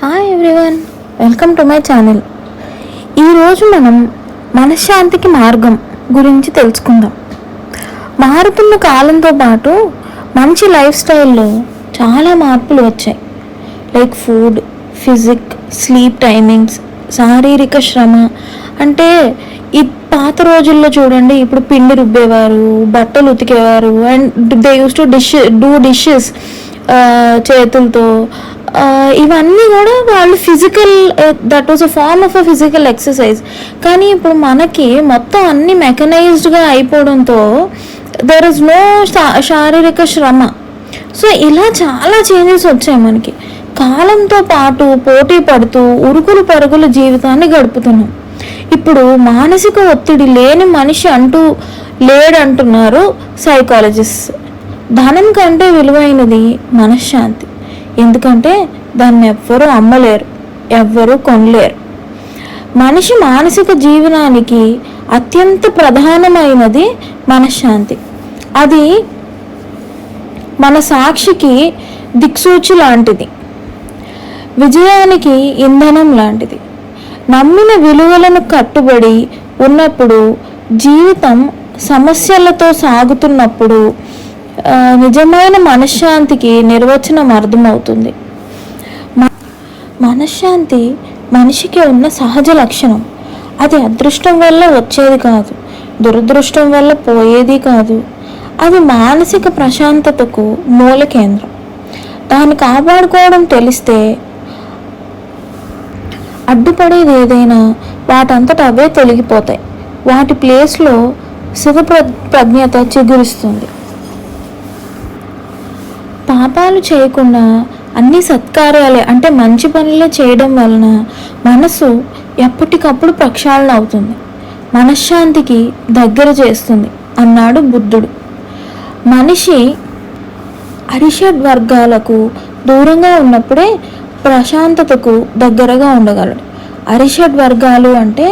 Hi everyone, welcome to my channel. ఈరోజు మనం మనశ్శాంతికి మార్గం గురించి తెలుసుకుందాం. మారుతున్న కాలంతో పాటు మంచి లైఫ్ స్టైల్లో చాలా మార్పులు వచ్చాయి. Like food, physique, sleep timings, శారీరక శ్రమ. అంటే ఈ పాత రోజుల్లో చూడండి, ఇప్పుడు పిండి రుబ్బేవారు, బట్టలు ఉతికేవారు, and they use to do dishes చేతులతో. ఇవన్నీ కూడా వాళ్ళు physical, that was a form of a physical exercise. కానీ ఇప్పుడు మనకి మొత్తం అన్ని మెకనైజ్డ్గా అయిపోవడంతో దెర్ ఇస్ నో శారీరక శ్రమ. సో ఇలా చాలా చేంజెస్ వచ్చాయి మనకి. కాలంతో పాటు పోటీ పడుతూ ఉరుకులు పరుగుల జీవితాన్ని గడుపుతున్నాం. ఇప్పుడు మానసిక ఒత్తిడి లేని మనిషి అంటూ లేడంటున్నారు సైకాలజిస్ట్. ధనం కంటే విలువైనది మనశ్శాంతి. ఎందుకంటే దాన్ని ఎవ్వరూ అమ్మలేరు, ఎవ్వరూ కొనలేరు. మనిషి మానసిక జీవనానికి అత్యంత ప్రధానమైనది మనశ్శాంతి. అది మన సాక్షికి దిక్సూచి లాంటిది, విజయానికి ఇంధనం లాంటిది. నమ్మిన విలువలను కట్టుబడి ఉన్నప్పుడు, జీవితం సమస్యలతో సాగుతున్నప్పుడు నిజమైన మనశ్శాంతికి నిర్వచనం అర్థమవుతుంది. మనశ్శాంతి మనిషికి ఉన్న సహజ లక్షణం. అది అదృష్టం వల్ల వచ్చేది కాదు, దురదృష్టం వల్ల పోయేది కాదు. అది మానసిక ప్రశాంతతకు మూల కేంద్రం. దాన్ని కాపాడుకోవడం తెలిస్తే అడ్డుపడేది ఏదైనా వాటంతట అవే తొలగిపోతాయి. వాటి ప్లేస్లో ప్రజ్ఞత చిగురిస్తుంది. పాపాలు చేయకుండా అన్ని సత్కార్యాలే, అంటే మంచి పనులే చేయడం వలన మనసు ఎప్పటికప్పుడు ప్రక్షాళన అవుతుంది, మనశ్శాంతికి దగ్గర చేస్తుంది అన్నాడు బుద్ధుడు. మనిషి అరిషడ్ వర్గాలకు దూరంగా ఉన్నప్పుడే ప్రశాంతతకు దగ్గరగా ఉండగలడు. అరిషడ్ వర్గాలు అంటే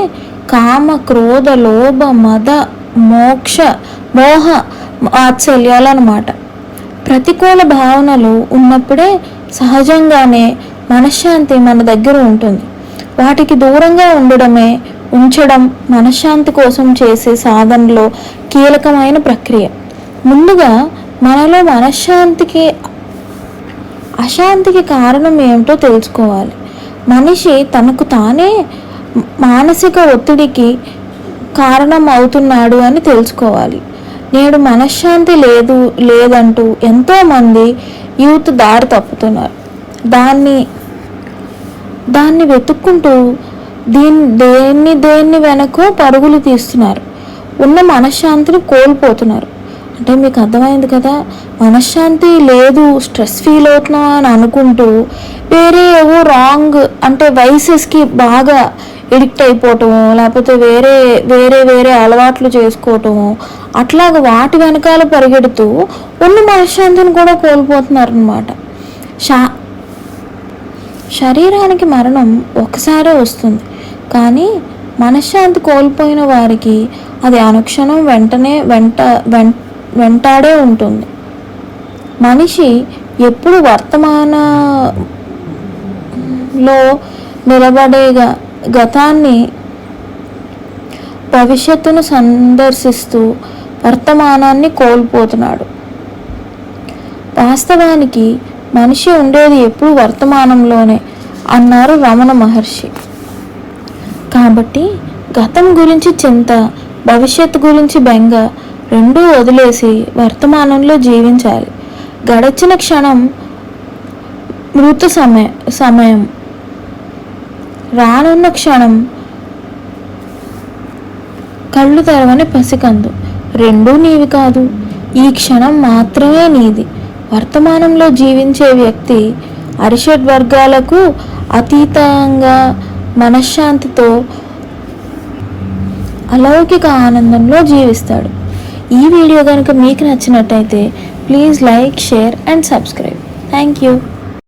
కామ, క్రోధ, లోభ, మద, మోహ వాత్సల్యాలు అన్నమాట. ప్రతికూల భావనలు ఉన్నప్పుడే సహజంగానే మనశ్శాంతి మన దగ్గర ఉంటుంది. వాటికి దూరంగా ఉంచడం మనశ్శాంతి కోసం చేసే సాధనలో కీలకమైన ప్రక్రియ. ముందుగా మనలో మనశ్శాంతికి, అశాంతికి కారణం ఏమిటో తెలుసుకోవాలి. మనిషి తనకు తానే మానసిక ఒత్తిడికి కారణం అవుతున్నాడు అని తెలుసుకోవాలి. నేడు మనశ్శాంతి లేదంటూ ఎంతోమంది యూత్ దారి తప్పుతున్నారు. దాన్ని వెతుక్కుంటూ దేన్ని వెనకో పరుగులు తీస్తున్నారు. ఉన్న మనశ్శాంతిని కోల్పోతున్నారు. అంటే మీకు అర్థమైంది కదా, మనశ్శాంతి లేదు, స్ట్రెస్ ఫీల్ అవుతున్నాం అని అనుకుంటూ వేరే ఏవో రాంగ్, అంటే వైసెస్కి బాగా ఎడిక్ట్ అయిపోవటము, లేకపోతే వేరే అలవాట్లు చేసుకోవటము, అట్లాగ వాటి వెనకాల పరిగెడుతూ ఉన్న మనశ్శాంతిని కూడా కోల్పోతున్నారు అన్నమాట. శరీరానికి మరణం ఒకసారే వస్తుంది, కానీ మనశ్శాంతి కోల్పోయిన వారికి అది అనుక్షణం వెంటాడే ఉంటుంది. మనిషి ఎప్పుడు వర్తమానంలో నిలబడేగా గతాన్ని, భవిష్యత్తును సందర్శిస్తూ వర్తమానాన్ని కోల్పోతున్నాడు. వాస్తవానికి మనిషి ఉండేది ఎప్పుడు వర్తమానంలోనే అన్నారు రమణ మహర్షి. కాబట్టి గతం గురించి చింత, భవిష్యత్తు గురించి బెంగ రెండూ వదిలేసి వర్తమానంలో జీవించాలి. గడిచిన క్షణం మృత సమయం, రానున్న క్షణం కళ్ళు తెరవని పసికందు. రెండూ నీవి కాదు, ఈ క్షణం మాత్రమే నీది. వర్తమానంలో జీవించే వ్యక్తి అరిషడ్ వర్గాలకు అతీతంగా మనశ్శాంతితో అలౌకిక ఆనందంలో జీవిస్తాడు. ఈ వీడియో కనుక మీకు నచ్చినట్టయితే please like, share and subscribe. Thank you.